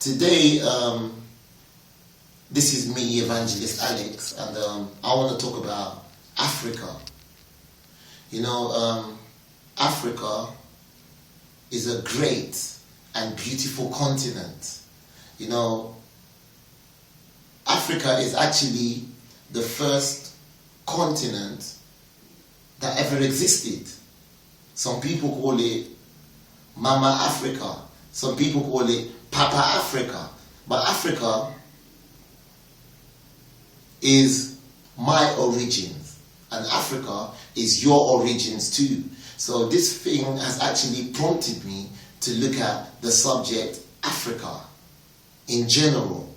Today, this is me, Evangelist Alex, and I want to talk about Africa. Africa is a great and beautiful continent. Africa is actually the first continent that ever existed. Some people call it Mama Africa. Some people call it Papa Africa. But Africa is my origins, and Africa is your origins too. So this thing has actually prompted me to look at the subject Africa in general.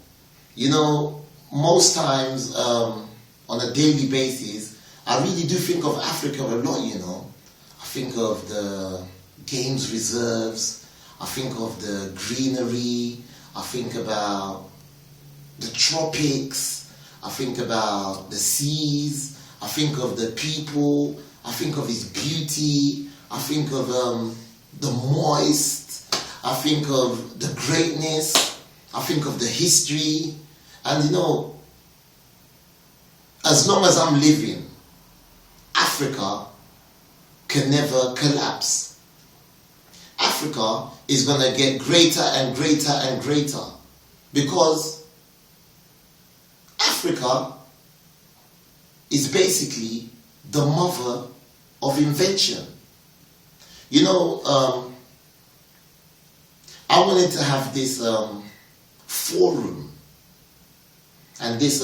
Most times on a daily basis, I really do think of Africa a lot, I think of the games reserves, I think of the greenery, I think about the tropics, I think about the seas, I think of the people, I think of its beauty, I think of the moist, I think of the greatness, I think of the history. And as long as I'm living, Africa can never collapse. Africa is going to get greater and greater and greater, because Africa is basically the mother of invention. I wanted to have this forum and this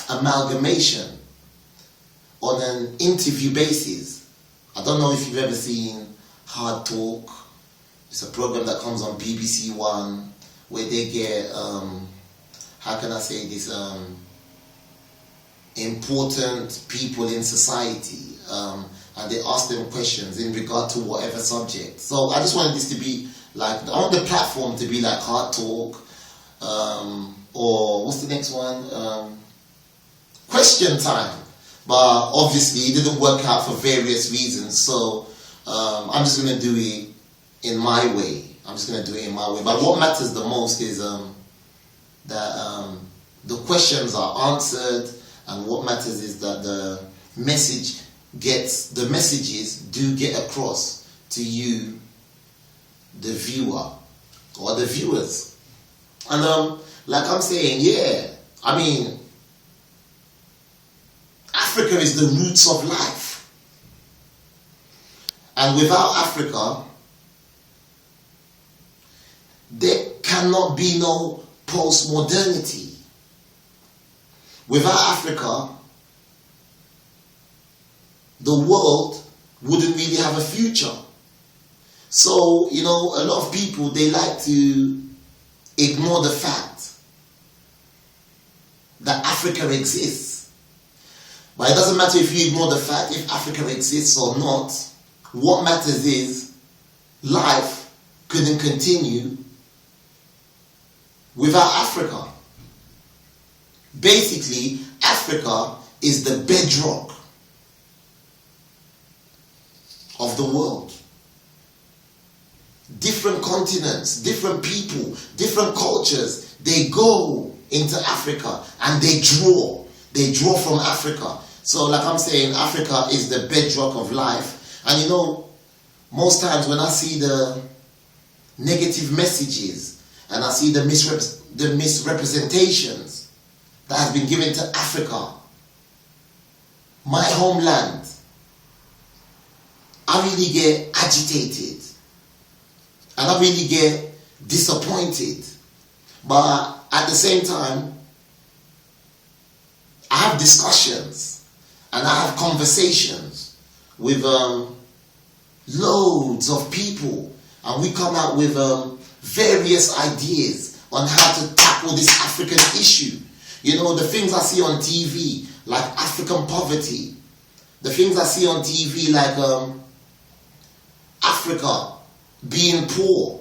amalgamation on an interview basis. I don't know if you've ever seen Hard Talk. It's a program that comes on BBC One where they get, important people in society, and they ask them questions in regard to whatever subject. So I just wanted this to be like, I want the platform to be like Hard Talk, or what's the next one? Question Time. But obviously it didn't work out for various reasons, so I'm just going to do it in my way. But what matters the most is that the questions are answered, and what matters is that the messages do get across to you, the viewer, or the viewers. And like I'm saying, Africa is the roots of life. And without Africa, there cannot be no post-modernity. Without Africa, the world wouldn't really have a future. So, a lot of people, they like to ignore the fact that Africa exists. But it doesn't matter if you ignore the fact if Africa exists or not. What matters is life couldn't continue without Africa. Basically, Africa is the bedrock of the world. Different continents, different people, different cultures, they go into Africa and they draw from Africa. So like I'm saying, Africa is the bedrock of life. And most times when I see the negative messages and I see the misrepresentations that has been given to Africa, my homeland, I really get agitated and I really get disappointed. But at the same time, I have discussions and I have conversations with loads of people, and we come out with various ideas on how to tackle this African issue. The things I see on TV, like African poverty, the things I see on TV, like Africa being poor,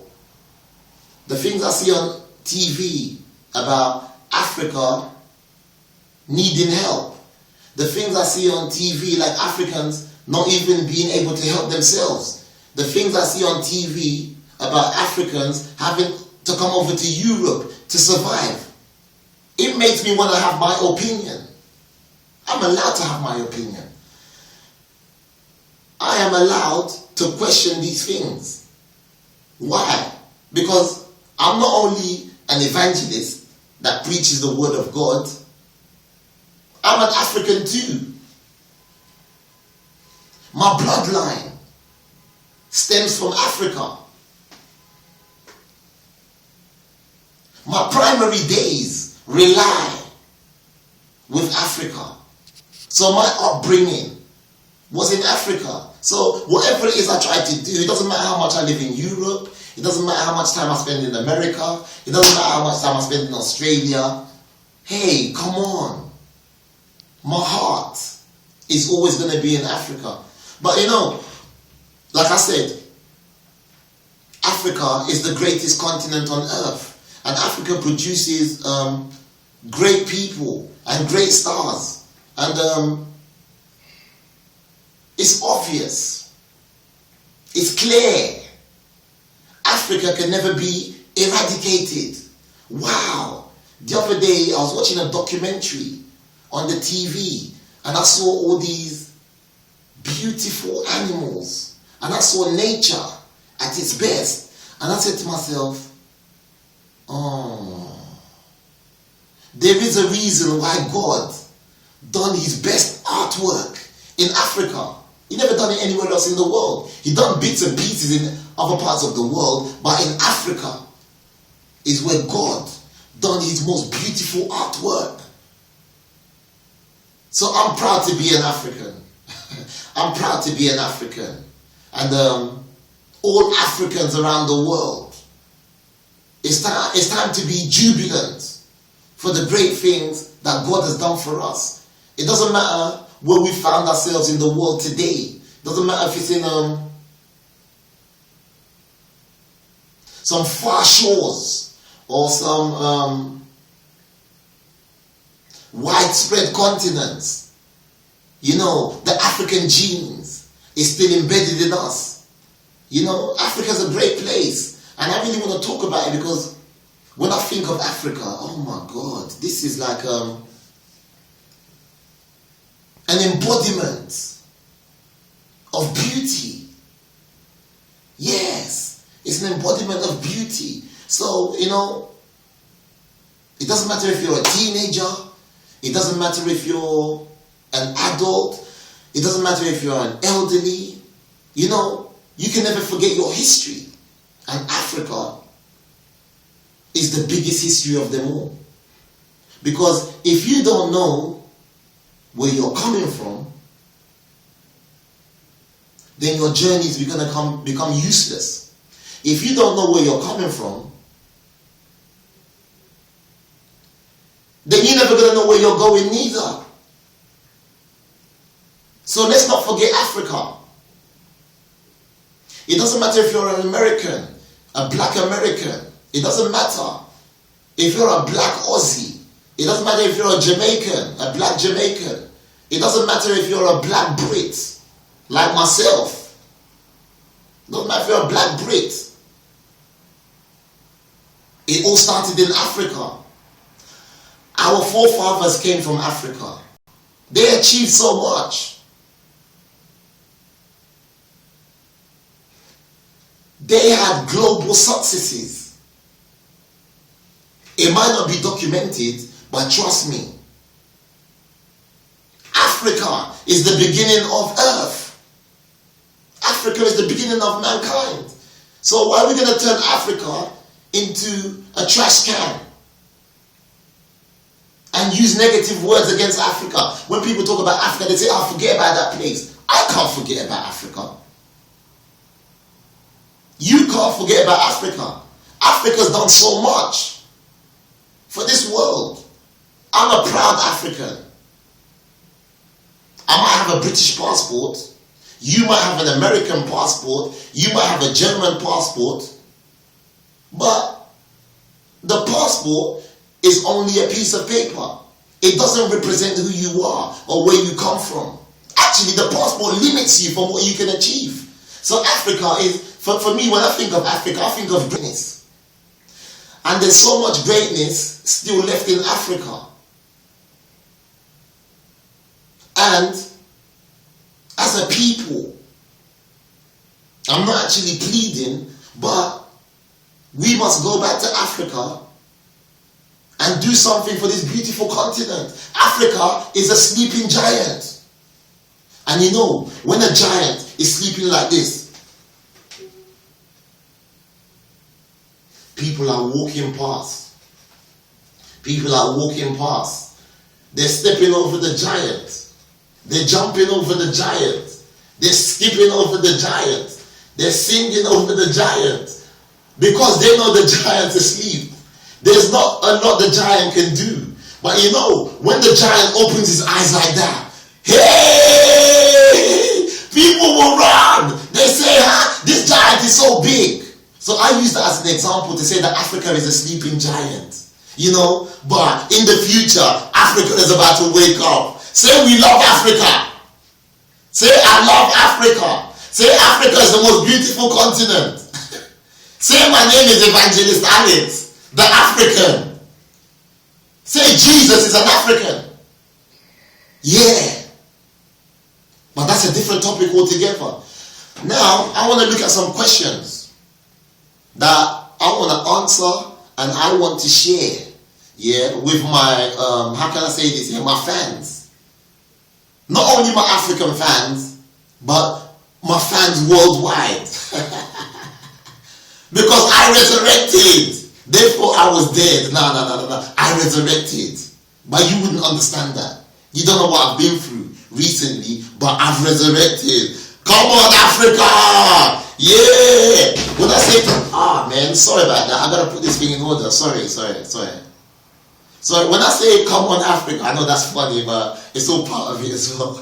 the things I see on TV about Africa needing help, the things I see on TV like Africans not even being able to help themselves, the things I see on TV about Africans having to to come over to Europe to survive. It makes me want to have my opinion. I'm allowed to have my opinion. I am allowed to question these things. Why? Because I'm not only an evangelist that preaches the word of God, I'm an African too. My bloodline stems from Africa. My primary days rely with Africa. So my upbringing was in Africa. So whatever it is I try to do, it doesn't matter how much I live in Europe, it doesn't matter how much time I spend in America, it doesn't matter how much time I spend in Australia. Hey, come on. My heart is always going to be in Africa. But you know, like I said, Africa is the greatest continent on earth. And Africa produces great people and great stars. And it's obvious. It's clear. Africa can never be eradicated. Wow. The other day I was watching a documentary on the TV and I saw all these beautiful animals. And I saw nature at its best. And I said to myself, oh, there is a reason why God done his best artwork in Africa. He never done it anywhere else in the world. He done bits and pieces in other parts of the world, but in Africa is where God done his most beautiful artwork. So I'm proud to be an African. I'm proud to be an African. And all Africans around the world, it's time to be jubilant for the great things that God has done for us. It doesn't matter where we found ourselves in the world today. It doesn't matter if it's in some far shores or some widespread continents. You know, the African genes is still embedded in us. You know, Africa is a great place. And I really want to talk about it because when I think of Africa, oh my God, this is like an embodiment of beauty. Yes, it's an embodiment of beauty. So, you know, it doesn't matter if you're a teenager, it doesn't matter if you're an adult, it doesn't matter if you're an elderly, you know, you can never forget your history. And Africa is the biggest history of them all. Because if you don't know where you're coming from, then your journey is going to become useless. If you don't know where you're coming from, then you're never going to know where you're going neither. So let's not forget Africa. It doesn't matter if you're an American, a black American. It doesn't matter if you're a black Aussie. It doesn't matter if you're a Jamaican, a black Jamaican. It doesn't matter if you're a black Brit, like myself. It doesn't matter if you're a black Brit. It all started in Africa. Our forefathers came from Africa. They achieved so much. They had global successes. It might not be documented, but trust me, Africa is the beginning of earth. Africa is the beginning of mankind. So why are we going to turn Africa into a trash can and use negative words against Africa? When people talk about Africa, they say, "Oh, forget about that place." I can't forget about Africa. You can't forget about Africa. Africa's done so much for this world. I'm a proud African. I might have a British passport. You might have an American passport. You might have a German passport. But the passport is only a piece of paper. It doesn't represent who you are or where you come from. Actually, the passport limits you from what you can achieve. So Africa is, for me, when I think of Africa, I think of greatness. And there's so much greatness still left in Africa. And as a people, I'm not actually pleading, but we must go back to Africa and do something for this beautiful continent. Africa is a sleeping giant. And you know, when a giant is sleeping like this, people are walking past. People are walking past. They're stepping over the giant. They're jumping over the giant. They're skipping over the giant. They're singing over the giant. Because they know the giant's asleep. There's not a lot the giant can do. But you know, when the giant opens his eyes like that, hey! People will run. They say, this giant is so big. So I use that as an example to say that Africa is a sleeping giant. You know, but in the future, Africa is about to wake up. Say we love Africa. Say I love Africa. Say Africa is the most beautiful continent. Say my name is Evangelist Alex, the African. Say Jesus is an African. Yeah. But that's a different topic altogether. Now, I want to look at some questions that I want to answer and I want to share, with my, how can I say this, my fans. Not only my African fans, but my fans worldwide. Because I resurrected. Therefore I was dead. No. I resurrected. But you wouldn't understand that. You don't know what I've been through recently, but I've resurrected. Come on, Africa! Yeah! When I say, man, sorry about that. I gotta put this thing in order. Sorry. So when I say, come on, Africa, I know that's funny, but it's all part of it as well.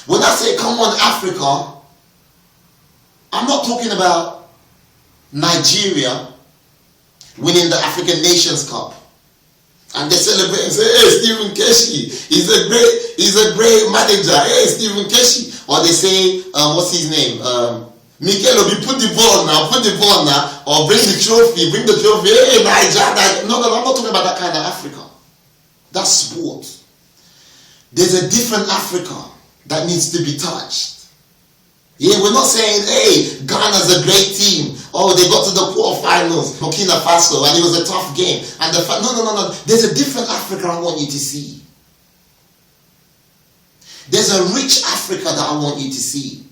When I say, come on, Africa, I'm not talking about Nigeria winning the African Nations Cup. And they celebrate and say, hey, Stephen Keshi, he's a great manager. Hey, Stephen Keshi. Or they say, what's his name? Mikel Obi, put the ball now. Or bring the trophy. Hey, Nigeria. No, I'm not talking about that kind of Africa. That's sport. There's a different Africa that needs to be touched. Yeah, we're not saying, hey, Ghana's a great team. Oh, they got to the quarterfinals, Burkina Faso, and it was a tough game. And no. There's a different Africa I want you to see. There's a rich Africa that I want you to see.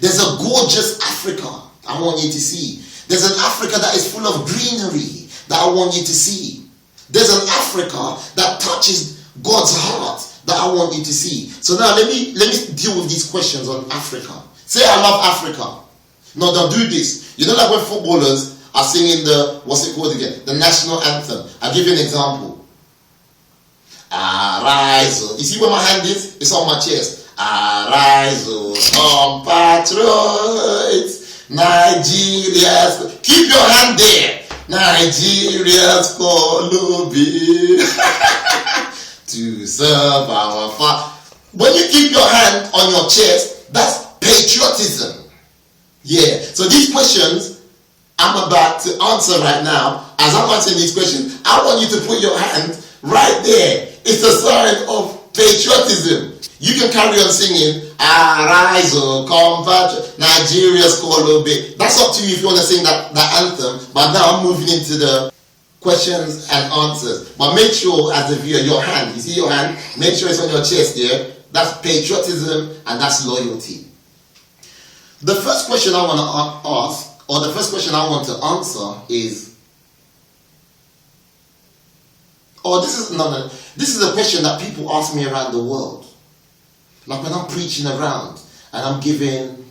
There's a gorgeous Africa I want you to see. There's an Africa that is full of greenery that I want you to see. There's an Africa that touches God's heart that I want you to see. So now let me deal with these questions on Africa. Say I love Africa. No, don't do this. You know, like when footballers are singing the national anthem. I'll give you an example. Arise. You see where my hand is? It's on my chest. Arise, compatriots, Nigeria's. Keep your hand there. Nigeria's Columbia to serve our father. When you keep your hand on your chest, that's patriotism. Yeah. So these questions I'm about to answer right now, as I'm answering these questions, I want you to put your hand right there. It's a sign of patriotism. You can carry on singing, Arise, compatriot, Nigeria's Columbia. That's up to you if you want to sing that anthem. But now I'm moving into the questions and answers. But make sure, as a viewer, your hand, you see your hand? Make sure it's on your chest there. That's patriotism and that's loyalty. The first question I want to ask, or the first question I want to answer is, this is a question that people ask me around the world. Like when I'm preaching around and I'm giving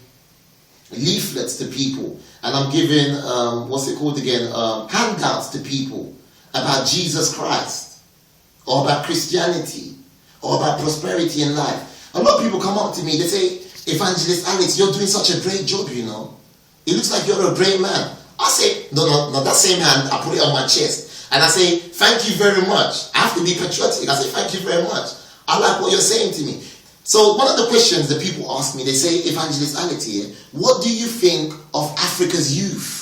leaflets to people and I'm giving, handouts to people about Jesus Christ or about Christianity or about prosperity in life. A lot of people come up to me, they say, Evangelist Alex, you're doing such a great job, you know. It looks like you're a great man. I say, no, that same hand, I put it on my chest. And I say, thank you very much. I have to be patriotic. I say, thank you very much. I like what you're saying to me. So one of the questions that people ask me, they say, Evangelist Alex here, what do you think of Africa's youth?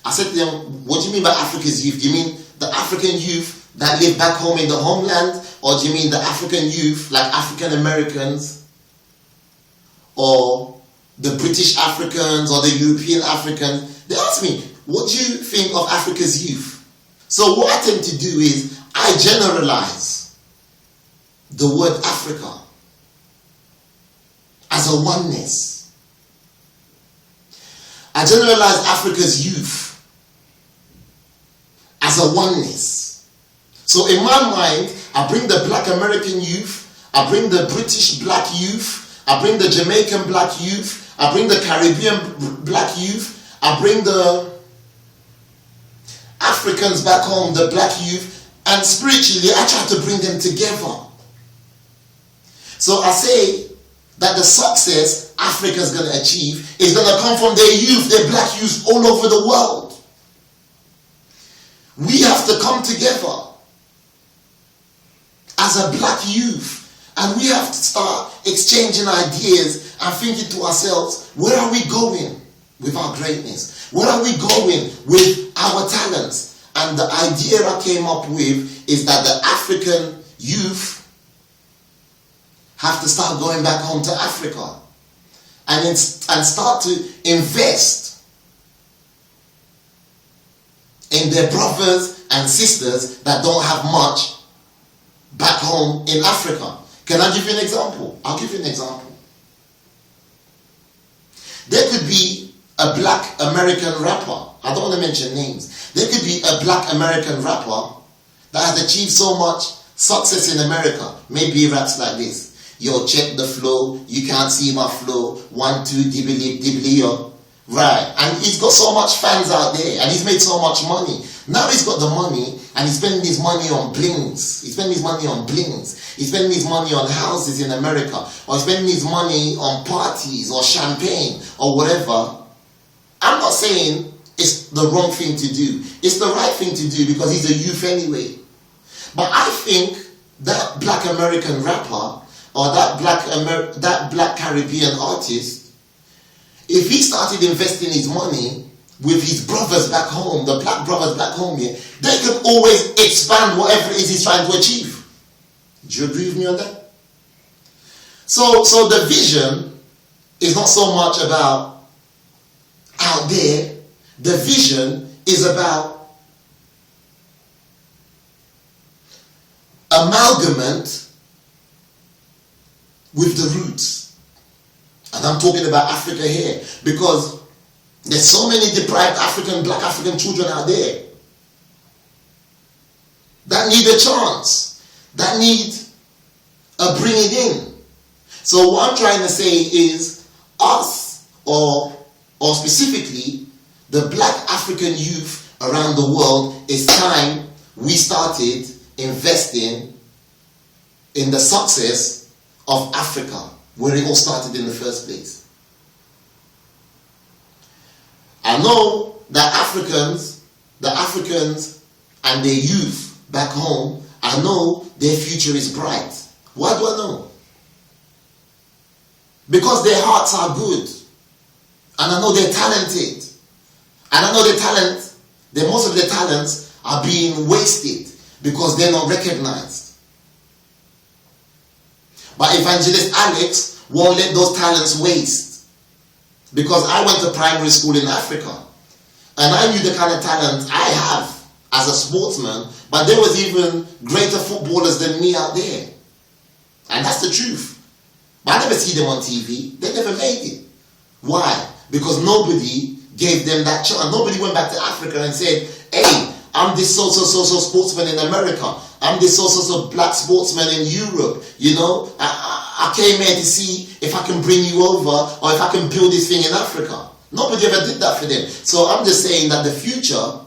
I said to them, what do you mean by Africa's youth? Do you mean the African youth that live back home in the homeland? Or do you mean the African youth, like African Americans? Or the British Africans or the European Africans? They asked me, what do you think of Africa's youth? So what I tend to do is, I generalize the word Africa as a oneness. I generalize Africa's youth as a oneness. So in my mind, I bring the black American youth, I bring the British black youth, I bring the Jamaican black youth, I bring the Caribbean black youth, I bring the Africans back home, the black youth, and spiritually I try to bring them together. So I say that the success Africa is going to achieve is going to come from their youth, their black youth all over the world. We have to come together as a black youth, and we have to start exchanging ideas and thinking to ourselves, where are we going with our greatness? Where are we going with our talents? And the idea I came up with is that the African youth have to start going back home to Africa and start to invest in their brothers and sisters that don't have much back home in Africa. Can I give you an example? I'll give you an example. There could be a black American rapper. I don't want to mention names. There could be a black American rapper that has achieved so much success in America. Maybe he raps like this. Yo, check the flow. You can't see my flow. 1, 2, dibbly, dibbly, yo. Right. And he's got so much fans out there. And he's made so much money. Now he's got the money and he's spending his money on blings. He's spending his money on blings. He's spending his money on houses in America. Or he's spending his money on parties or champagne or whatever. I'm not saying it's the wrong thing to do. It's the right thing to do because he's a youth anyway. But I think that black American rapper or that black Caribbean artist, if he started investing his money with his brothers back home, the black brothers back home here, they could always expand whatever it is he's trying to achieve. Do you agree with me on that? So the vision is not so much about out there. The vision is about amalgamate with the roots. And I'm talking about Africa here because there's so many deprived black African children out there that need a chance, that need a bringing in. So what I'm trying to say is us, or specifically the black African youth around the world, it's time we started investing in the success of Africa, where it all started in the first place. I know that the Africans and their youth back home, I know their future is bright. Why do I know? Because their hearts are good. And I know they're talented. And I know most of their talents are being wasted because they're not recognized. But Evangelist Alex won't let those talents waste. Because I went to primary school in Africa. And I knew the kind of talent I have as a sportsman. But there was even greater footballers than me out there. And that's the truth. But I never see them on TV. They never made it. Why? Because nobody gave them that chance. Nobody went back to Africa and said, hey, I'm this so sportsman in America. I'm this so black sportsman in Europe. You know, I came here to see if I can bring you over or if I can build this thing in Africa. Nobody ever did that for them. So I'm just saying that the future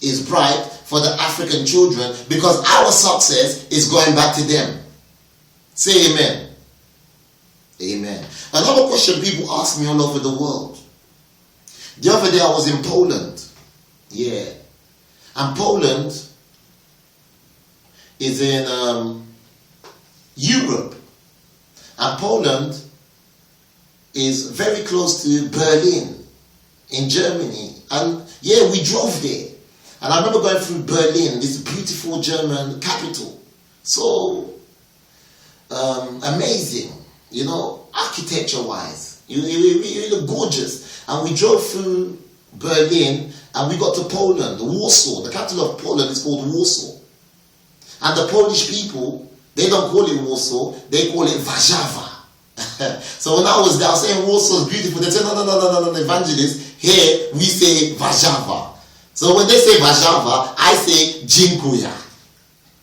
is bright for the African children because our success is going back to them. Say amen. Amen. Another question people ask me all over the world. The other day I was in Poland. Yeah. And Poland is in Europe. And Poland is very close to Berlin. in Germany. And yeah, we drove there. And I remember going through Berlin, this beautiful German capital. So amazing, you know, architecture-wise. It looked gorgeous. And we drove through Berlin and we got to Poland, Warsaw. The capital of Poland is called Warsaw. And the Polish people, they don't call it Warsaw, they call it Warszawa. So when I was there, I was saying Warsaw is beautiful. They said, no, Evangelist, here we say Warszawa. So when they say Warszawa, I say Dziękuję.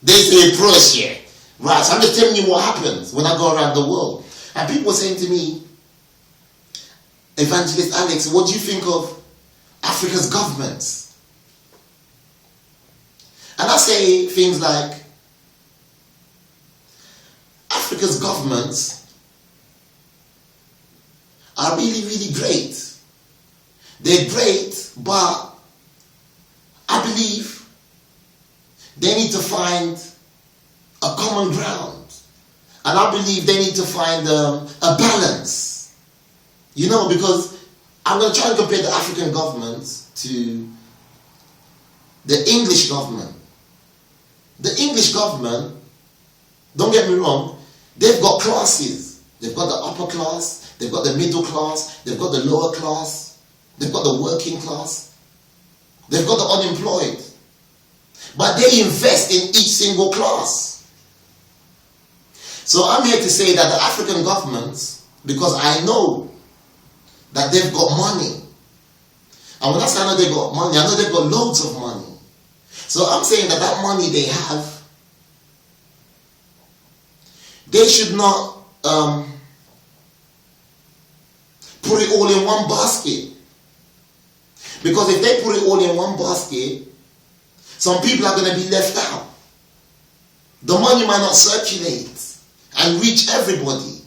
They say Proszę. Right, so I'm just telling you what happens when I go around the world. And people were saying to me, Evangelist Alex, what do you think of Africa's governments? And I say things like, Africa's governments are really, really great. They're great, but I believe they need to find a common ground. And I believe they need to find a balance. You know, because I'm going to try and compare the African governments to the English government. The English government, don't get me wrong, they've got classes. They've got the upper class, they've got the middle class, they've got the lower class, they've got the working class, they've got the unemployed. But they invest in each single class. So I'm here to say that the African governments, because I know that they've got money. And when I say I know they've got money, I know they've got loads of money. So I'm saying that that money they have, they should not put it all in one basket. Because if they put it all in one basket, some people are going to be left out. The money might not circulate and reach everybody.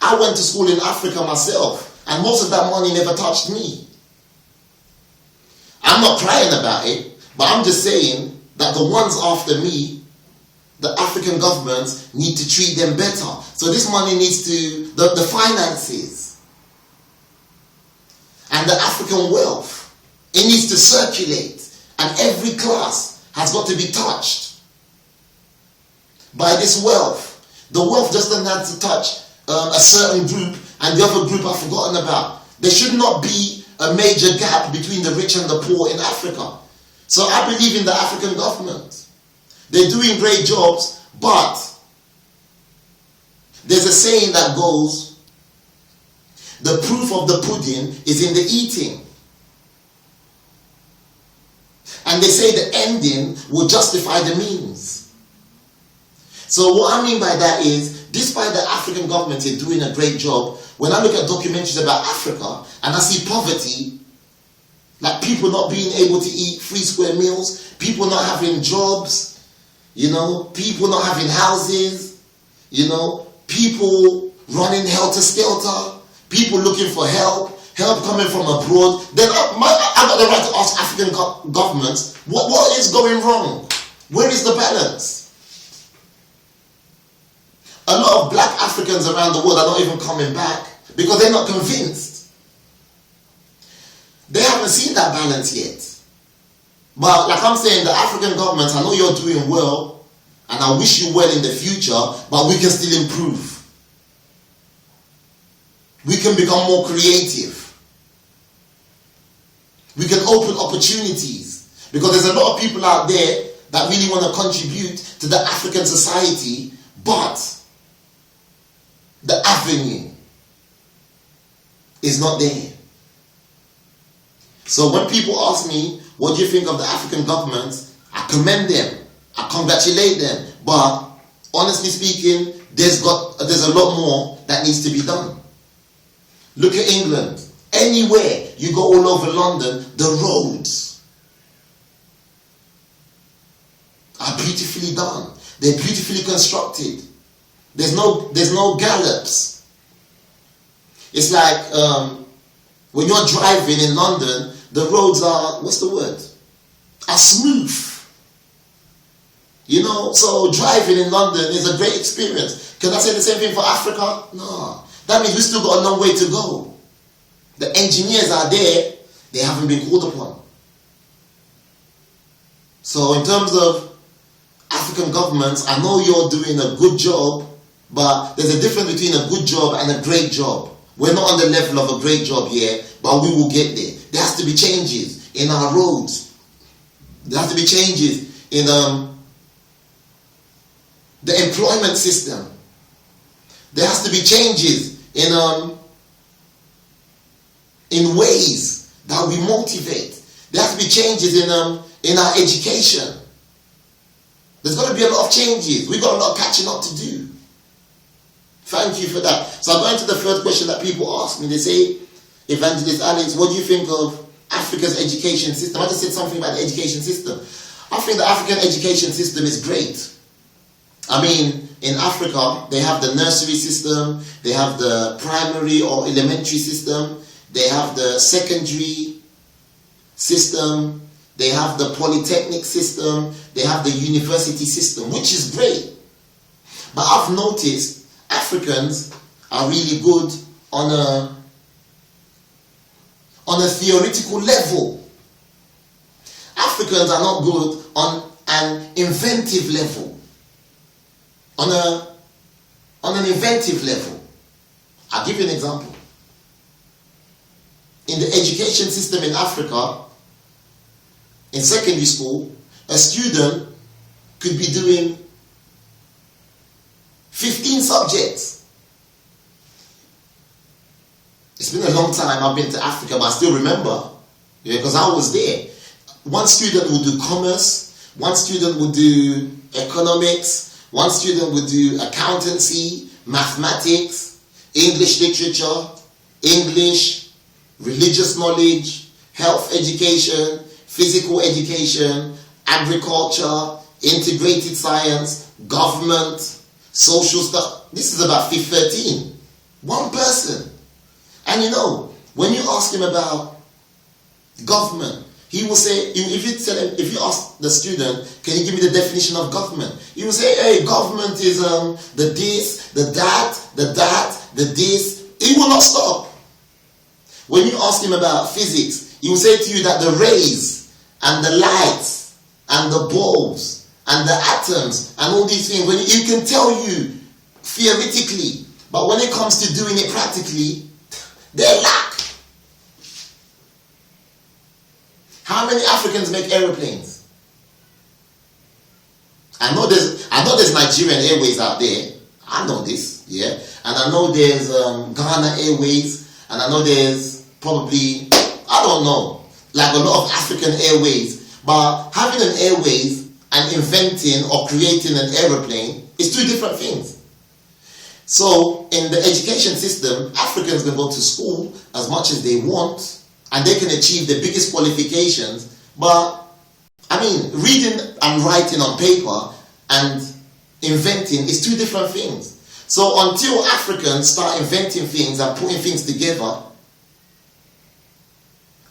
I went to school in Africa myself, and most of that money never touched me. I'm not crying about it, but I'm just saying that the ones after me, the African governments need to treat them better. So this money needs to, the finances and the African wealth, it needs to circulate, and every class has got to be touched by this wealth. The wealth just doesn't have to touch a certain group and the other group are forgotten about. There should not be a major gap between the rich and the poor in Africa. So I believe in the African government. They're doing great jobs, but there's a saying that goes, the proof of the pudding is in the eating. And they say the ending will justify the means. So what I mean by that is, despite the African government is doing a great job, when I look at documentaries about Africa and I see poverty, like people not being able to eat 3 square meals, people not having jobs, you know, people not having houses, you know, people running helter-skelter, people looking for help coming from abroad, then I got the right to ask African governments, what is going wrong? Where is the balance? A lot of black Africans around the world are not even coming back because they're not convinced. They haven't seen that balance yet. But like I'm saying, the African governments, I know you're doing well, and I wish you well in the future, but we can still improve. We can become more creative. We can open opportunities. Because there's a lot of people out there that really want to contribute to the African society, but the avenue is not there. So when people ask me, what do you think of the African governments? I commend them. I congratulate them. But honestly speaking, there's a lot more that needs to be done. Look at England. Anywhere you go all over London, the roads are beautifully done. They're beautifully constructed. There's no gallops. It's like when you're driving in London, the roads are, are smooth. You know, so driving in London is a great experience. Can I say the same thing for Africa? No. That means we still got a long way to go. The engineers are there. They haven't been called upon. So in terms of African governments, I know you're doing a good job, but there's a difference between a good job and a great job. We're not on the level of a great job yet, but we will get there. There has to be changes in our roads. There has to be changes in the employment system. There has to be changes in ways that we motivate. There has to be changes in our education. There's got to be a lot of changes. We've got a lot of catching up to do. Thank you for that. So I'm going to the first question that people ask me. They say, Evangelist Alex, what do you think of Africa's education system? I just said something about the education system. I think the African education system is great. I mean, in Africa, they have the nursery system, they have the primary or elementary system, they have the secondary system, they have the polytechnic system, they have the university system, which is great. But I've noticed Africans are really good on a theoretical level. Africans are not good on an inventive level. On an inventive level. I'll give you an example. In the education system in Africa, in secondary school, a student could be doing 15 subjects. It's been a long time I've been to Africa, but I still remember, because I was there. One student would do commerce, one student would do economics, one student would do accountancy, mathematics, English literature, English, religious knowledge, health education, physical education, agriculture, integrated science, government, social stuff. This is about 13. One person. And you know, when you ask him about government, he will say, if you ask the student, can you give me the definition of government? He will say, hey, government is the this, the that, the this. He will not stop. When you ask him about physics, he will say to you that the rays and the lights and the bulbs and the atoms and all these things, when he can tell you theoretically, but when it comes to doing it practically, they lack. How many Africans make aeroplanes? I know there's Nigerian Airways out there. I know this, yeah. And I know there's Ghana Airways, and I know there's probably, I don't know, like a lot of African airways. But having an airways and inventing or creating an aeroplane is two different things. So in the education system, Africans can go to school as much as they want, and they can achieve the biggest qualifications. But I mean, reading and writing on paper and inventing is two different things. So until Africans start inventing things and putting things together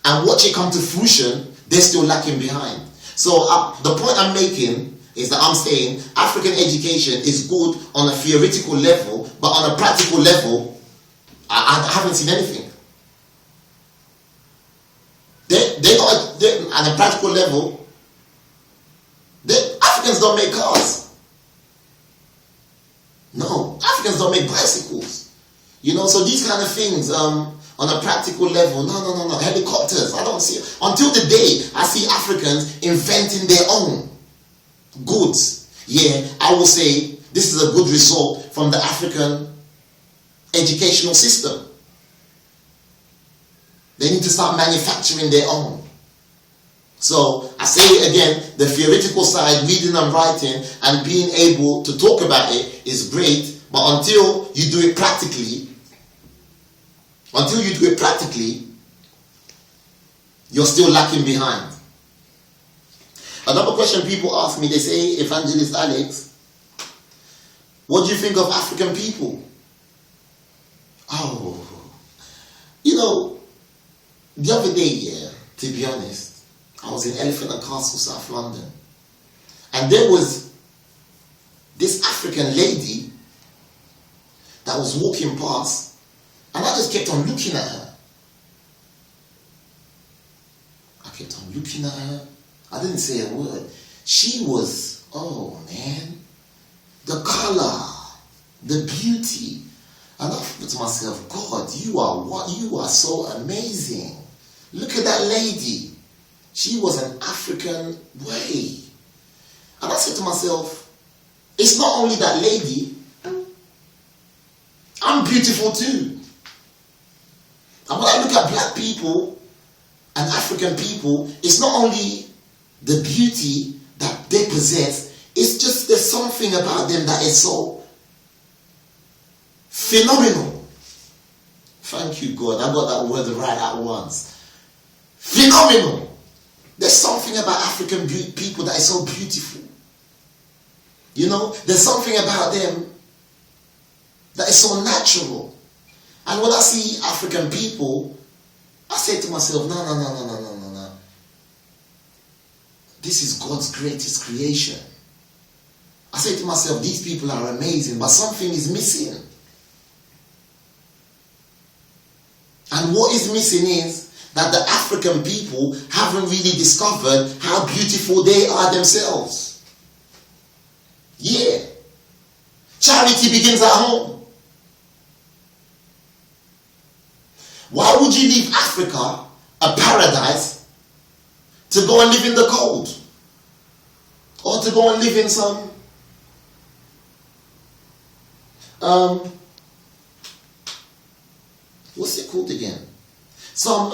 and watch it come to fruition, they're still lacking behind. So the point I'm making is that I'm saying African education is good on a theoretical level, but on a practical level, I haven't seen anything. On a practical level, Africans don't make cars. No, Africans don't make bicycles. You know, so these kind of things, on a practical level, no. Helicopters, I don't see. Until the day I see Africans inventing their own goods, yeah, I will say this is a good result from the African educational system. They need to start manufacturing their own. So I say it again, the theoretical side, reading and writing and being able to talk about it is great, but until you do it practically, you're still lacking behind. Another question people ask me, they say, Evangelist Alex, what do you think of African people? Oh, you know, the other day, yeah, to be honest, I was in Elephant and Castle, South London, and there was this African lady that was walking past, and I just kept on looking at her. looking at her. I didn't say a word. She was, oh man, the color, the beauty. And I thought to myself, God, you are so amazing. Look at that lady. She was an African way. And I said to myself, it's not only that lady, I'm beautiful too. And when I look at black people and African people, it's not only the beauty that they possess, it's just there's something about them that is so phenomenal. Thank you, God. I got that word right at once. Phenomenal. There's something about African people that is so beautiful. You know, there's something about them that is so natural. And when I see African people, I say to myself, no. This is God's greatest creation. I say to myself, these people are amazing, but something is missing. And what is missing is that the African people haven't really discovered how beautiful they are themselves. Yeah. Charity begins at home. Why would you leave Africa, a paradise, to go and live in the cold? Or to go and live in some what's it called again? Some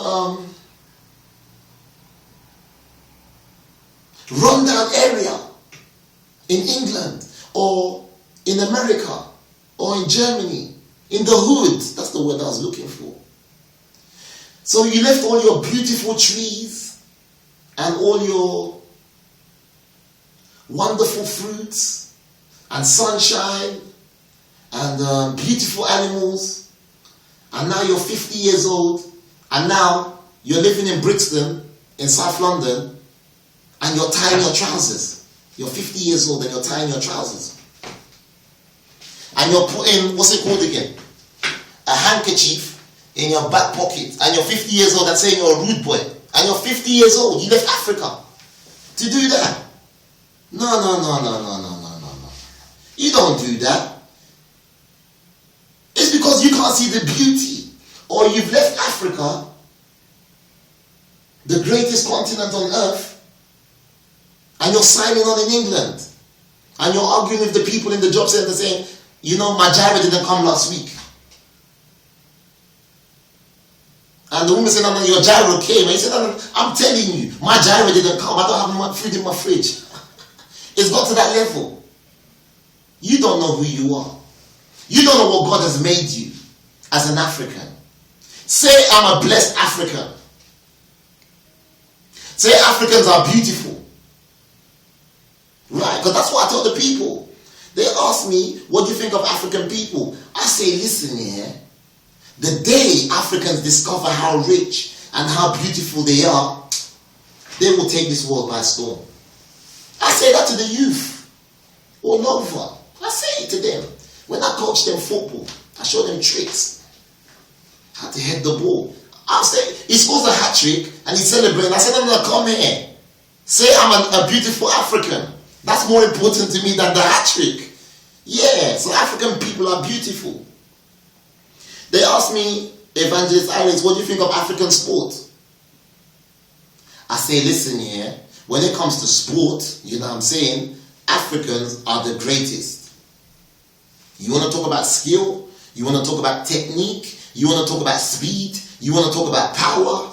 rundown area in England or in America or in Germany, in the hood. That's the word I was looking for. So you left all your beautiful trees and all your wonderful fruits and sunshine and beautiful animals, and now you're 50 years old, and now you're living in Brixton in South London, and you're tying your trousers. You're 50 years old and you're tying your trousers. And you're putting, what's it called again? A handkerchief in your back pocket. And you're 50 years old and saying you're a rude boy. And you're 50 years old. You left Africa to do that. No. You don't do that. It's because you can't see the beauty. Or you've left Africa, the greatest continent on earth, and you're signing on in England. And you're arguing with the people in the job center saying, you know, my gyro didn't come last week. And the woman said, no, your gyro came. And he said, no, I'm telling you, my gyro didn't come. I don't have food in my fridge. It's got to that level. You don't know who you are. You don't know what God has made you as an African. Say, I'm a blessed African. Say, Africans are beautiful. Right, because that's what I tell the people. They ask me, what do you think of African people? I say, listen here. The day Africans discover how rich and how beautiful they are, they will take this world by storm. I say that to the youth all over. I say it to them. When I coach them football, I show them tricks. How to head the ball. I say, he scores a hat trick and he's celebrating. I said, no, come here. Say I'm a beautiful African. That's more important to me than the hat trick. Yeah, so African people are beautiful. They asked me, Evangelist Iris, what do you think of African sport? I say, listen here, when it comes to sport, you know what I'm saying, Africans are the greatest. You want to talk about skill? You want to talk about technique? You want to talk about speed? You want to talk about power?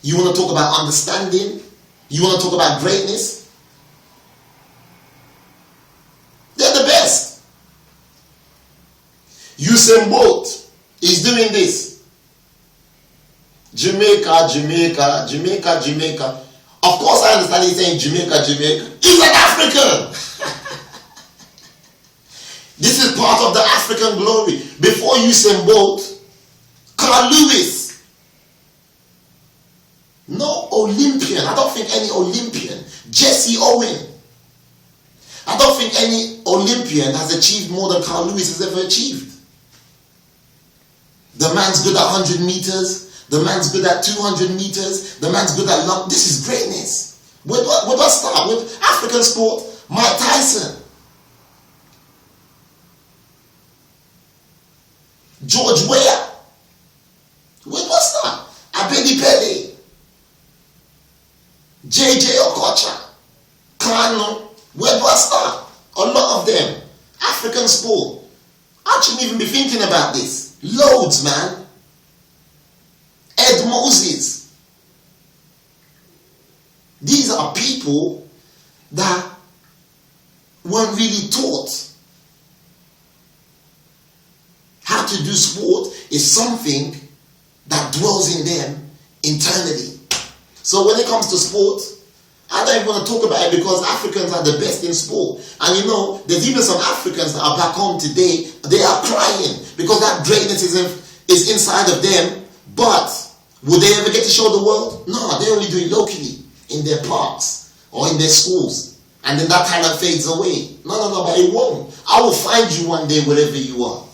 You want to talk about understanding? You want to talk about greatness? They're the best. Usain Bolt is doing this. Jamaica. Of course I understand he's saying Jamaica. He's an African. This is part of the African glory. Before Usain Bolt, Carl Lewis. No Olympian. I don't think any Olympian. Jesse Owen. I don't think any Olympian has achieved more than Carl Lewis has ever achieved. The man's good at 100 meters. The man's good at 200 meters. The man's good at long. This is greatness. Where do I start? With African sport, Mike Tyson, George Weah. Where do I start? Abedi Pele, JJ Okocha, Kano. Where do I start? A lot of them. African sport. I shouldn't even be thinking about this. Loads, man. Ed Moses. These are people that weren't really taught how to do sport. Is something that dwells in them internally. So when it comes to sport, I don't even want to talk about it because Africans are the best in sport. And you know, there's even some Africans that are back home today, they are crying because that greatness is inside of them. But would they ever get to show the world? No, they only do it locally, in their parks or in their schools. And then that talent fades away. No, but it won't. I will find you one day wherever you are.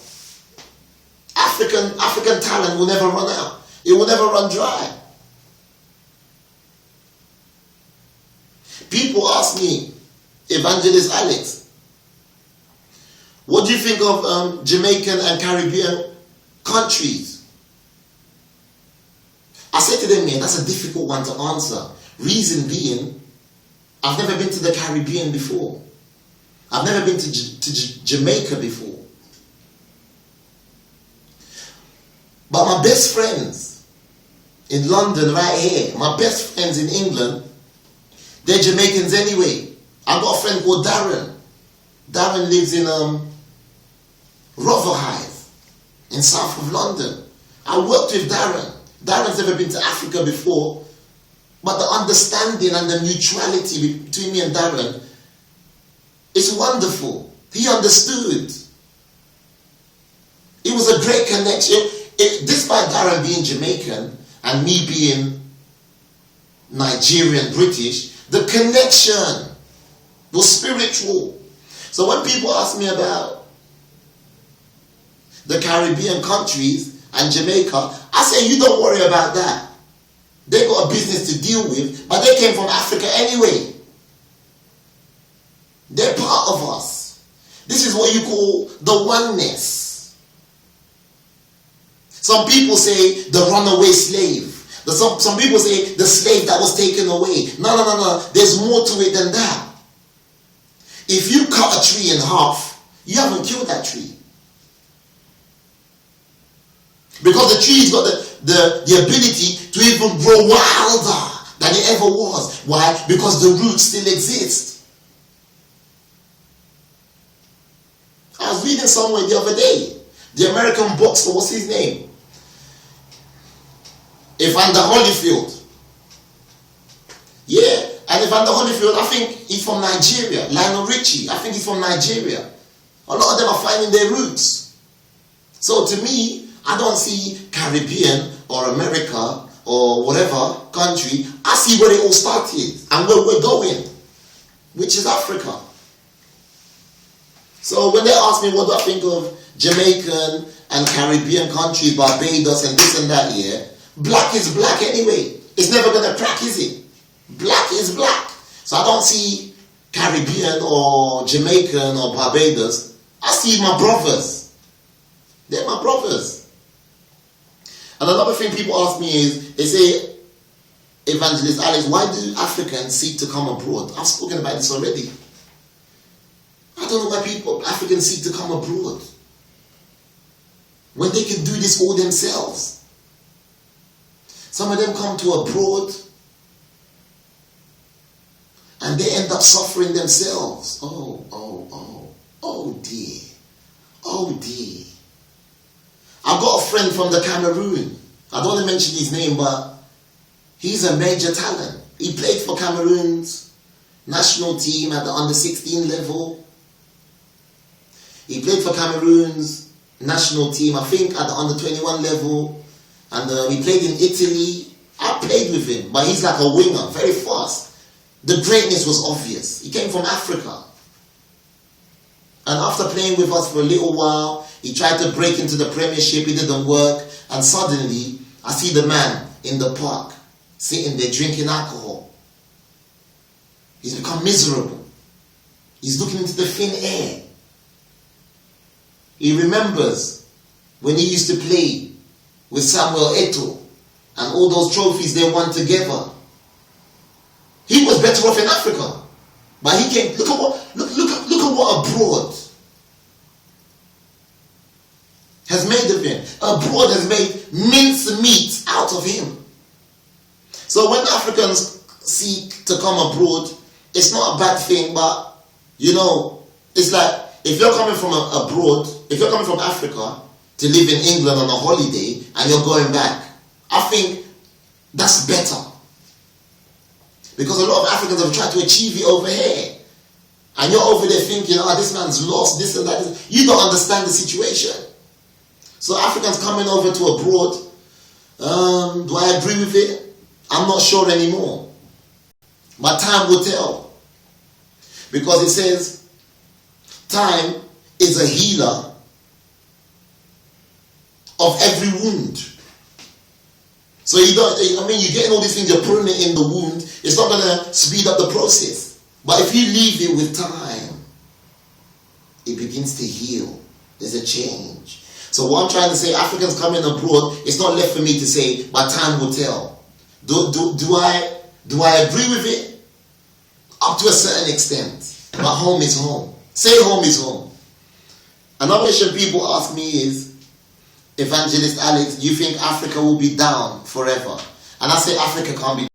African talent will never run out. It will never run dry. People ask me, Evangelist Alex, what do you think of Jamaican and Caribbean countries? I said to them, man, that's a difficult one to answer. Reason being, I've never been to the Caribbean before. I've never been to Jamaica before. But my best friends in London right here, my best friends in England, they're Jamaicans anyway. I've got a friend called Darren. Darren lives in Rotherhithe in south of London. I worked with Darren. Darren's never been to Africa before. But the understanding and the mutuality between me and Darren is wonderful. He understood. It was a great connection. Despite Darren being Jamaican and me being Nigerian, British, the connection was spiritual. So when people ask me about the Caribbean countries and Jamaica, I say, you don't worry about that. They got a business to deal with, but they came from Africa anyway. They're part of us. This is what you call the oneness. Some people say the runaway slave. Some people say the slave that was taken away. No. There's more to it than that. If you cut a tree in half, you haven't killed that tree. Because the tree's got the ability to even grow wilder than it ever was. Why? Because the roots still exist. I was reading somewhere the other day. The American boxer, what's his name? Evander Holyfield. Yeah, and Evander Holyfield, I think he's from Nigeria. Lionel Richie, I think he's from Nigeria. A lot of them are finding their roots. So to me, I don't see Caribbean or America or whatever country. I see where it all started and where we're going, which is Africa. So when they ask me what do I think of Jamaican and Caribbean countries, Barbados and this and that here, black is black anyway. It's never going to crack, is it? Black is black. So I don't see Caribbean or Jamaican or Barbados. I see my brothers. They're my brothers. And another thing people ask me is, they say, Evangelist Alex, why do Africans seek to come abroad? I've spoken about this already. I don't know why Africans seek to come abroad when they can do this all themselves. Some of them come to abroad and they end up suffering themselves. Oh dear. Oh dear. I've got a friend from the Cameroon. I don't want to mention his name, but he's a major talent. He played for Cameroon's national team at the under-16 level. He played for Cameroon's national team, I think, at the under-21 level. And he played in Italy. I played with him, but he's like a winger, very fast. The greatness was obvious. He came from Africa. And after playing with us for a little while, he tried to break into the Premiership. It didn't work. And suddenly, I see the man in the park, sitting there drinking alcohol. He's become miserable. He's looking into the thin air. He remembers when he used to play with Samuel Eto'o and all those trophies they won together. He was better off in Africa. But he came, look at what abroad has made of him. Abroad has made mincemeat out of him. So when Africans seek to come abroad, it's not a bad thing, but it's like if you're coming from abroad, if you're coming from Africa to live in England on a holiday and you're going back, I think that's better. Because a lot of Africans have tried to achieve it over here. And you're over there thinking, this man's lost, this and that. You don't understand the situation. So Africans coming over to abroad, do I agree with it? I'm not sure anymore. But time will tell. Because it says, time is a healer of every wound. So you're getting all these things, you're putting it in the wound. It's not going to speed up the process. But if you leave it with time, it begins to heal. There's a change. So what I'm trying to say, Africans coming abroad, it's not left for me to say, but time will tell. Do I agree with it? Up to a certain extent. But home is home. Say home is home. Another question people ask me is, Evangelist Alex, do you think Africa will be down forever? And I say Africa can't be